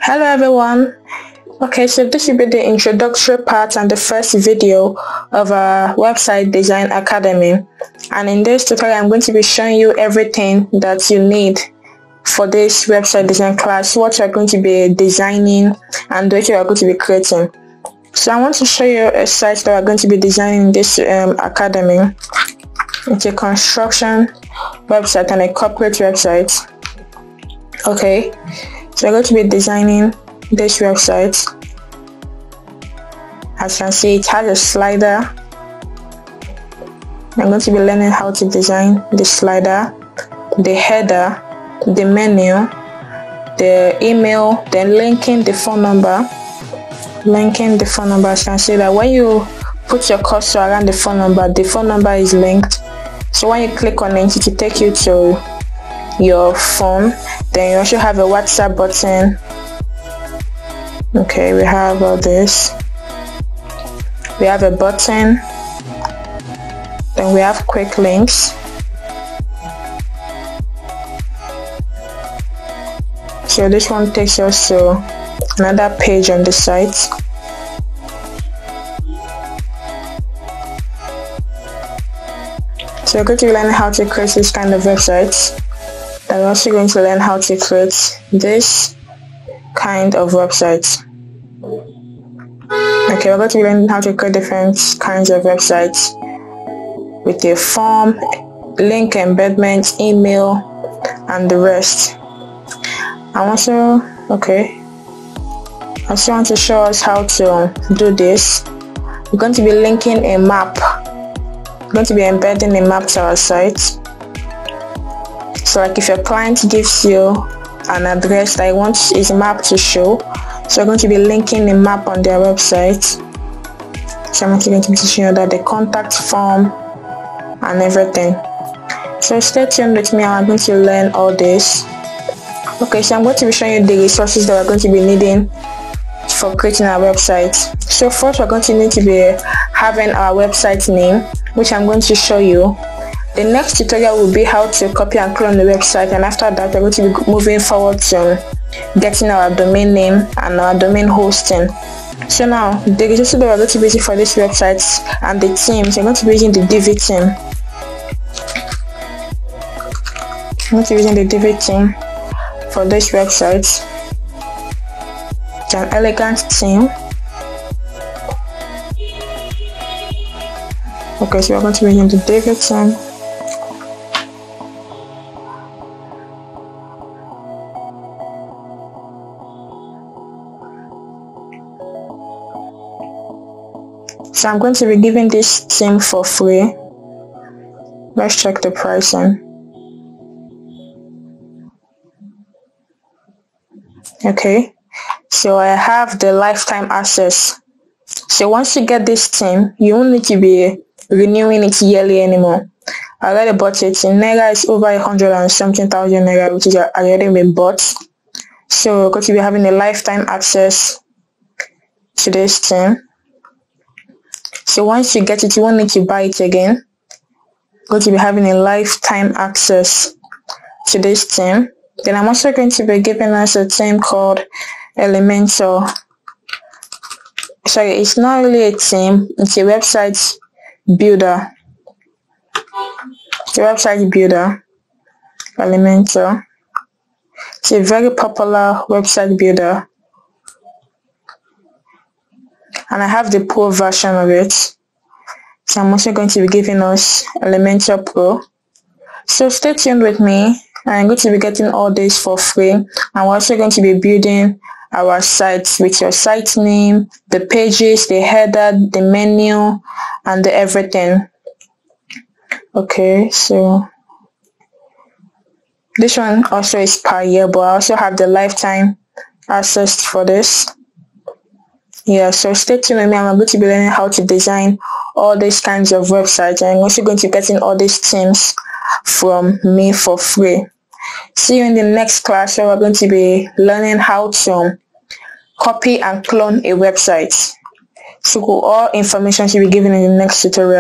Hello everyone. Okay, so this will be the introductory part and the first video of our website design academy, and in this tutorial I'm going to be showing you everything that you need for this website design class, what you're going to be designing and what you're going to be creating. So I want to show you a site that we're going to be designing in this academy. It's a construction website and a corporate website. Okay, so we're going to be designing this website. As you can see, it has a slider. I'm going to be learning how to design the slider, the header, the menu, the email, then linking the phone number. Linking the phone number. As you can see that when you put your cursor around the phone number is linked. So when you click on it, it will take you to your phone. Then you also have a WhatsApp button. Okay, we have all this. We have a button. Then we have quick links. So this one takes us to another page on the site. So we're going to be learning how to create this kind of websites. And we're also going to learn how to create this kind of websites. Okay, we're going to be learning how to create different kinds of websites with a form, link embedment, email, and the rest. I also want to show us how to do this. We're going to be linking a map. We're going to be embedding a map to our site. So like if your client gives you an address that he wants his map to show, so we're going to be linking a map on their website. So I'm actually going to be teaching you that the contact form and everything. So stay tuned with me and I'm going to learn all this. Okay, so I'm going to be showing you the resources that we're going to be needing for creating our website. So first we're going to need to be having our website name, which I'm going to show you. The next tutorial will be how to copy and clone the website, and after that we're going to be moving forward to getting our domain name and our domain hosting. So now the resources that we're going to be using for this website and the teams, we're going to be using the Divi team. I'm going to be using the Divi team for this website. It's an elegant team. Okay, so we're going to be using the Divi team. So I'm going to be giving this theme for free. Let's check the pricing. Okay, so I have the lifetime access. So once you get this theme, you won't need to be renewing it yearly anymore. I already bought it. In Naira, it's over 100 and something thousand Naira, which is already been bought. So we're going to be having a lifetime access to this theme. So once you get it, you won't need to buy it again. You're going to be having a lifetime access to this theme. Then I'm also going to be giving us a theme called Elementor. Sorry, it's not really a theme, it's a website builder. It's a website builder, Elementor. It's a very popular website builder. And I have the Pro version of it. So I'm also going to be giving us Elementor Pro. So stay tuned with me. I'm going to be getting all this for free. And we're also going to be building our sites with your site name, the pages, the header, the menu, and the everything. Okay, so this one also is per year, but I also have the lifetime access for this. Yeah, so stay tuned with me. I'm going to be learning how to design all these kinds of websites, and I'm also going to be getting all these themes from me for free. See you in the next class where we're going to be learning how to copy and clone a website. So all information should be given in the next tutorial.